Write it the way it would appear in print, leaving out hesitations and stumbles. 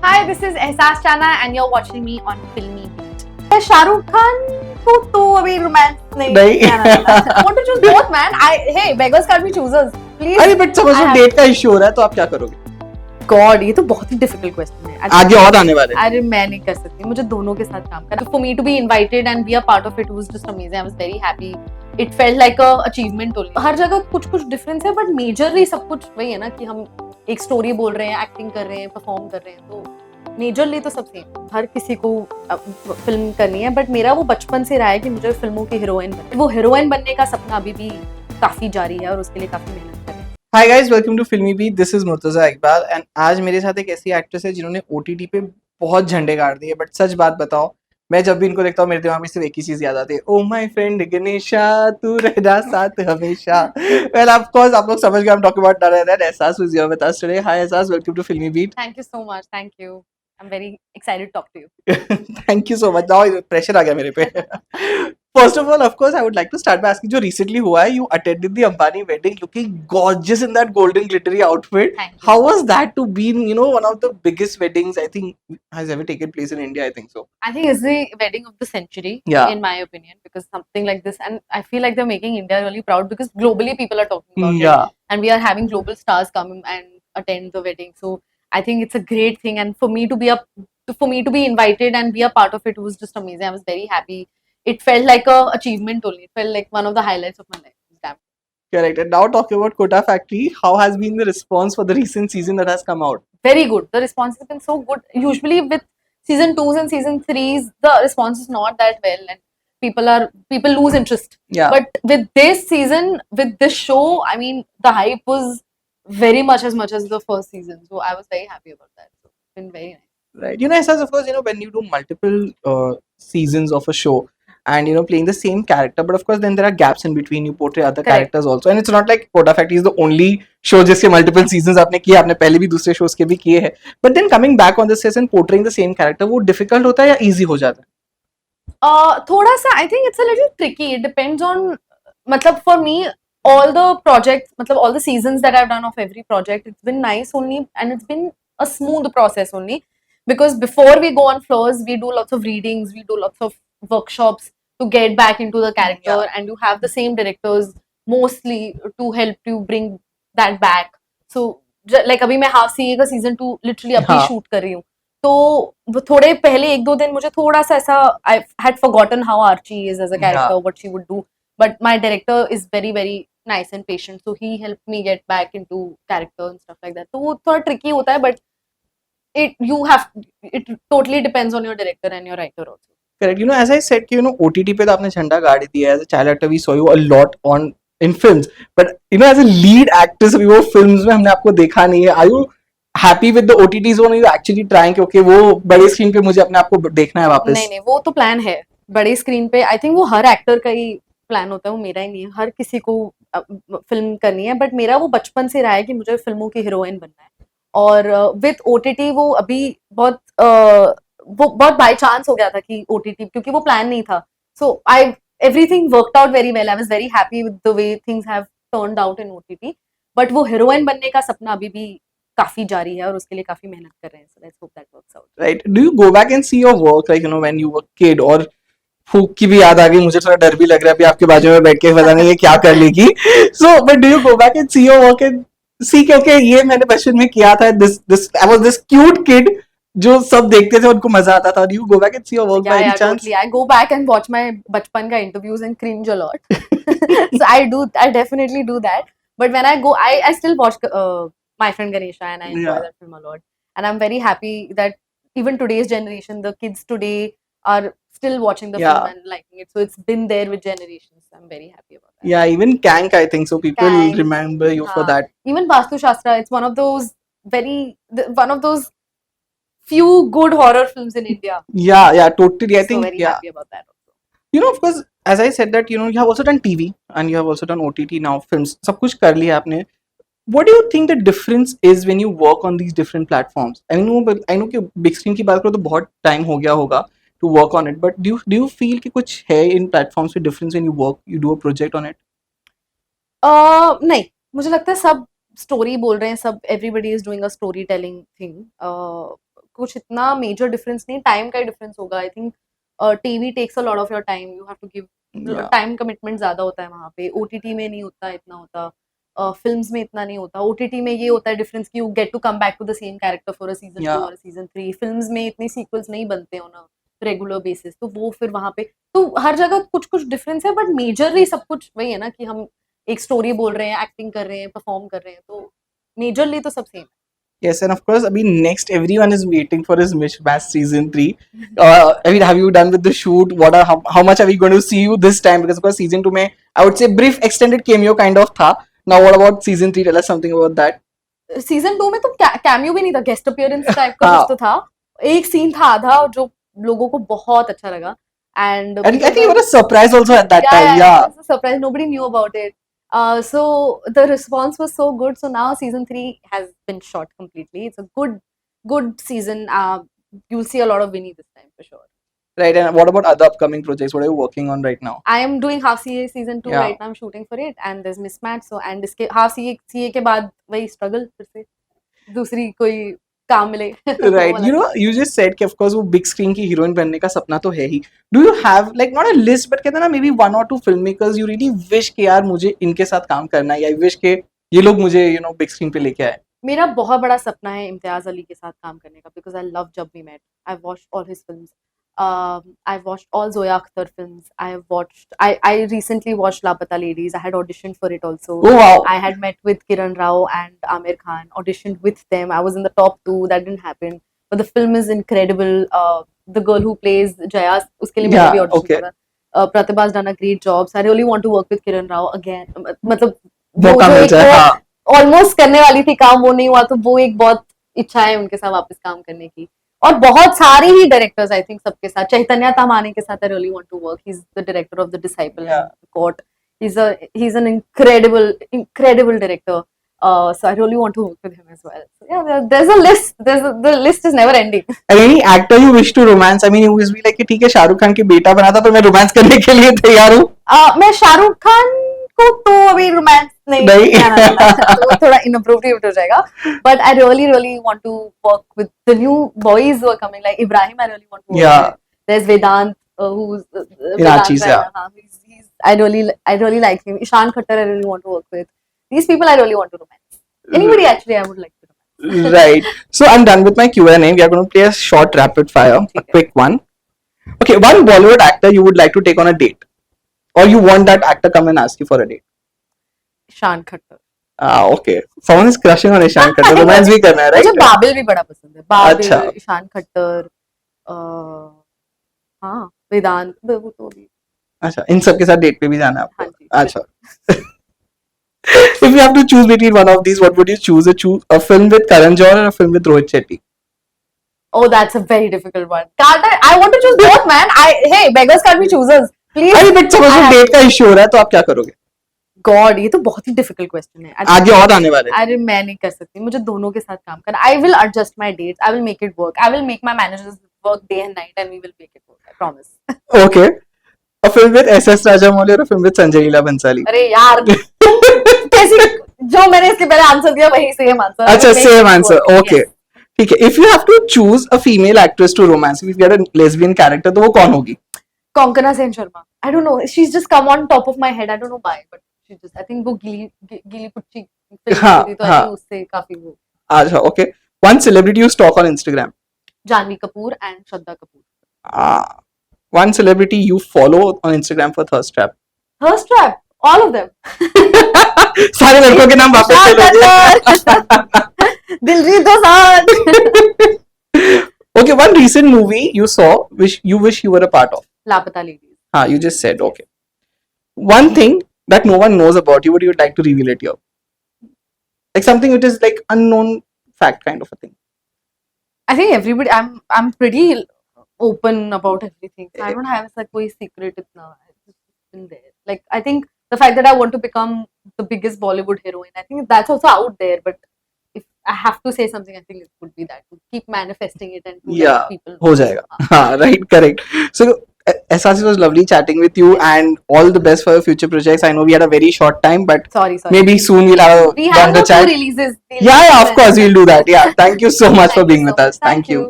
Hi, this is Ehsas Chana and you're watching me on Filmy Beat. Shahrukh Khan को तो अभी romance नहीं I want to choose both, man. Hey, beggars can't be choosers. Please. अरे but समझ लो date का issue हो रहा है तो आप क्या करोगे? God, ये तो बहुत ही डिफिकल्ट क्वेश्चन है. आगे और आने वाले. अरे मैं नहीं कर सकती. मुझे दोनों के साथ काम करना. For me to be invited and be a part of it was just amazing. I was very happy. It felt like a achievement only. हर जगह कुछ डिफरेंस है, but majorly सब कुछ वही है ना कि हम एक स्टोरी बोल रहे हैं, एक्टिंग कर रहे हैं, परफॉर्म कर रहे हैं, तो मेजरली तो सब सेम. हर किसी को फिल्म करनी है, बट मेरा वो बचपन से रहा है कि मुझे फिल्मों की हीरोइन बनना. वो हीरोइन बनने का सपना अभी भी काफी जारी है और उसके लिए काफी मेहनत कर रहे हैं. Hi guys, welcome to Filmy Beat. This is Murtaza Iqbal and आज मेरे साथ एक ऐसी एक्ट्रेस है जिन्होंने OTT पे बहुत झंडे गाड़ दिए. बट सच बात बताओ, मैं जब भी इनको देखता हूँ मेरे दिमाग में सिर्फ एक ही चीज याद आती है. ओ माय फ्रेंड गणेशा, तू रहना साथ हमेशा. Well, of course, आप लोग समझ गए. I'm talking about none other than Ehsas who's here with us today. Hi Ehsas, welcome to Filmy Beat. Thank you so much. Thank you. I'm very excited to talk to you. Thank you so much. Now pressure आ गया मेरे पे. First of all, of course, I would like to start by asking, जो recently हुआ है, you attended the Ambani wedding, looking gorgeous in that golden glittery outfit. Thank you. How was that to be, one of the biggest weddings I think has ever taken place in India? I think so. I think it's the wedding of the century, Yeah. in my opinion, because something like this, and I feel like they're making India really proud because globally people are talking about Yeah. it, and we are having global stars come and attend the wedding. So I think it's a great thing, and for me to be invited and be a part of it was just amazing. I was very happy. It felt like a achievement only. It felt like one of the highlights of my life. Damn. Correct. And now talking about Kota Factory, how has been the response for the recent season that has come out? Very good. The response has been so good. Usually with season 2s and season 3s, the response is not that well, and people lose interest. Yeah. But with this season, with this show, I mean, the hype was very much as the first season. So I was very happy about that. So it's been very nice. Right. Essas, of course, when you do multiple seasons of a show and, playing the same character, but of course, then there are gaps in between. You portray other Correct. characters also. And it's not like Kota Factory is the only show जिसके multiple seasons आपने किए, आपने पहले भी दूसरे shows के भी किए हैं. But then coming back on this season, portraying the same character, वो difficult होता है या easy हो जाता है? थोड़ा सा, I think it's a little tricky. It depends on, मतलब for me, all the projects, मतलब all the seasons that I've done of every project, it's been nice only, and it's been a smooth process only. Because before we go on floors, we do lots of readings, we do lots of workshops to get back into the character, Yeah. and you have the same directors mostly to help you bring that back. So like अभी मैं half CA का season 2 literally अभी हाँ. Shoot कर रही हूँ, तो वो थोड़े पहले 1-2 दिन मुझे थोड़ा सा ऐसा I had forgotten how Archie is as a character, Yeah. what she would do, but my director is very very nice and patient, so he helped me get back into character and stuff like that. तो वो थोड़ा tricky होता है, but it totally depends on your director and your writer also. Correct. As I said, OTT पे तो आपने झंडा गाड़ ही दिया. As a child actor, we saw you a lot in films. But as a lead actress, वो films में हमने आपको देखा नहीं है. Are you happy with the OTTs one? Are you actually trying कि okay, वो बड़े स्क्रीन पे मुझे अपने आप को देखना है वापस? नहीं, वो तो प्लान है बड़े स्क्रीन पे. आई थिंक वो हर एक्टर का ही प्लान होता है, वो मेरा ही नहीं है. हर किसी को फिल्म करनी है, बट मेरा वो बचपन से रहा है कि मुझे फिल्मों की हीरोइन बनना है. और विद OTT वो अभी बहुत बाय चांस हो गया था कि OTT, क्योंकि वो प्लान नहीं था. सो everything worked out very well. I was very happy with the way things have turned out in OTT. But वो हीरोइन बनने का सपना अभी भी काफी जारी है और उसके लिए काफी मेहनत कर रहे हैं. So let's hope that works out. Right. Do you go back and see your work like when you were kid? और फूक की भी याद आ गई, मुझे थोड़ा डर भी लग रहा है अभी आपके बाजू में बैठ के, पता नहीं ये क्या कर लेगी. So but do you go back and see your work and see कि okay ये मैंने बचपन में किया था, I was this cute kid जो सब देखते थे उनको मजा आता था. Do you go back and see your work by any chance? Totally. I go back and watch my बचपन का interviews and cringe a lot. So I definitely do that. But when I go, I still watch My Friend Ganesha, and I enjoy that film a lot. And I'm very happy that even today's generation, the kids today are still watching the film and liking it. So it's been there with generations. I'm very happy about that. Yeah, even Kank, I think so. People Kank, remember you for that. Even Vastu Shastra, it's one of those few good horror films in India. Yeah, totally. I think very happy about that also. Of course, as I said that, you have also done TV and you have also done OTT now, films. सब कुछ कर लिया आपने. What do you think the difference is when you work on these different platforms? I know कि big screen की बात करो तो बहुत time हो गया होगा to work on it. But do you feel कि कुछ है in platforms with difference when you do a project on it? नहीं, मुझे लगता है सब स्टोरी बोल रहे हैं, सब everybody is doing a storytelling thing. कुछ इतना मेजर डिफरेंस नहीं, टाइम का ही डिफरेंस होगा I think. TV takes a lot of your time, you have to give Yeah. Time commitment ज्यादा होता है वहाँ पे. ओटीटी में नहीं होता इतना होता, फिल्म्स में इतना नहीं होता. ओटीटी में ये होता है डिफरेंस कि you get to come back to the same character for a season 2 Yeah. और सीजन 3. फिल्म्स में इतनी सीक्वल्स नहीं बनते ऑन अ रेगुलर बेसिस, तो वो फिर वहाँ पे तो हर जगह कुछ कुछ डिफरेंस है, बट मेजरली सब कुछ वही है ना कि हम एक स्टोरी बोल रहे हैं, एक्टिंग कर रहे हैं, परफॉर्म कर रहे हैं, तो मेजरली तो सब same. Yes, and of course, I mean, next everyone is waiting for his Mishmash season 3. I mean, have you done with the shoot? How much are we going to see you this time? Because of course, season 2 में I would say brief extended cameo kind of था. Now, what about season 3? Tell us something about that. Season 2 में तो cameo भी नहीं था, guest appearance type का हाँ. कुछ तो था. एक सीन था आधा जो लोगों को बहुत अच्छा लगा. And And I think it was a surprise also at that time. Yeah. it was a surprise, nobody knew about it. So the response was so good, so now season 3 has been shot completely. It's a good season. You'll see a lot of Winnie this time for sure. Right. And what about other upcoming projects? What are you working on right now? I am doing half CA season 2 Yeah. right now. I'm shooting for it, and there's Mismatch. So and इसके half CA के बाद वही struggle फिर से दूसरी कोई काम मिले. Right. You know, you just said कि of course वो big screen की heroine बनने का सपना तो है ही. Do you have like not a list but कहते हैं ना maybe 1 or 2 filmmakers you really wish कि यार मुझे इनके साथ काम करना है, या wish के ये लोग मुझे big screen पे लेके आए? मेरा बहुत बड़ा सपना है इम्तियाज अली के साथ काम करने का, because I love Jab We Met. I've watched all his films. I've watched all Zoya Akhtar films. I recently watched Lapata Ladies. I had auditioned for it also. Oh wow. I had met with Kiran Rao and Amir Khan, auditioned with them. I was in the top 2. That didn't happen. But the film is incredible. The girl who plays Jaya, उसके लिए मैंने भी Yeah, audition okay. करा. Pratibha has done a great job. So I really want to work with Kiran Rao again. मतलब मौका जो मिल एक जाए. वो हाँ. ऑलमोस्ट करने वाली थी काम, वो नहीं हुआ, तो वो एक बहुत इच्छा है उनके साथ वापस काम करने की. और बहुत सारे ही डायरेक्टर्स आई थिंक सबके साथ. चैतन्य तमाने के साथ I really want to work. He is the director of the disciple Yeah. And court. He is an incredible director. So I really want to work with him as well. So yeah, there's a list. The list is never ending. And any actor you wish to romance? I mean, you always be like कि ठीक है शाहरुख खान के बेटा बना था पर मैं romance करने के लिए तैयार हूँ. मैं शाहरुख खान को तो अभी रोमांस नहीं. तो थोड़ा inappropriate हो जाएगा. But I really want to work with the new boys who are coming, like Ibrahim. I really want to work Yeah. with. There's Vedant, who's Archie's, Vedant, he's I really like him. Ishan Khattar I really want to work with. These people I really want to romance. Anybody actually I would like to romance. Right. So I'm done with my Q&A. We are going to play a short rapid fire, a quick one. Okay, one Bollywood actor you would like to take on a date, or you want that actor come and ask you for a date. Ishan Khattar. Okay. Someone is crushing on Ishan Khattar. Romance भी करना है, right? मुझे बाबिल भी बड़ा पसंद है. बाबिल, अच्छा. ईशान खट्टर, हाँ, वेदांत, वो तो भी. अच्छा, इन सब के साथ डेट पे भी जाना है आपको. हाँ जी. अच्छा. If you have to choose between one of these, what would you choose? A film with Karan Johar or a film with Rohit Shetty? Oh, that's a very difficult one. I want to choose both, man. Hey, beggars can't be choosers. Please. अरे but suppose date का issue हो रहा है तो आप क्या करोगे? God, ये तो बहुत ही डिफिकल्ट क्वेश्चन है. आगे और आने वाले. अरे मैं नहीं कर सकती, मुझे दोनों के साथ काम करना. I will adjust my dates. I will make it work. I will make my managers work day and night, and we will make it work. I promise. Okay. A film with S.S. Rajamouli or a film with Sanjay Leela Bhansali? अरे यार, कैसी जो मैंने इसके पहले answer दिया वही same answer. अच्छा, same answer. Okay. ठीक है. If you have to choose a female actress to romance, if you get a lesbian character, तो वो कौन होगी? Konkana Sen Sharma. I don't know. She's just come on top of my head. I don't know why, but she just. I think वो गीली कुच्ची हाँ, थी, तो I think उससे काफी वो. अच्छा, okay. One celebrity you stalk on Instagram? Janvi Kapoor and Shraddha Kapoor. One celebrity you follow on Instagram for thirst trap? Thirst trap. All of them. सारे लड़कों के नाम वापस ले लीजिए. Diljit Dosanjh. Okay, one recent movie you saw which you wish you were a part of? Lapata Ladies. You just said, okay. One thing that no one knows about you, would you like to reveal it here? Like something which is like unknown fact kind of a thing. I think everybody. I'm pretty open about everything. So I don't have like कोई secret इतना. It's just been there. Like I think the fact that I want to become the biggest Bollywood heroine, I think that's also out there. But if I have to say something, I think it would be that to keep manifesting it and to let people. हो जाएगा. हाँ, right, correct. So Essas, it was lovely chatting with you, and all the best for your future projects. I know we had a very short time, but Sorry. maybe soon we'll have We a have longer no chat. releases. Yeah, of course we'll do that. Yeah, thank you so much for being with us. Thank you.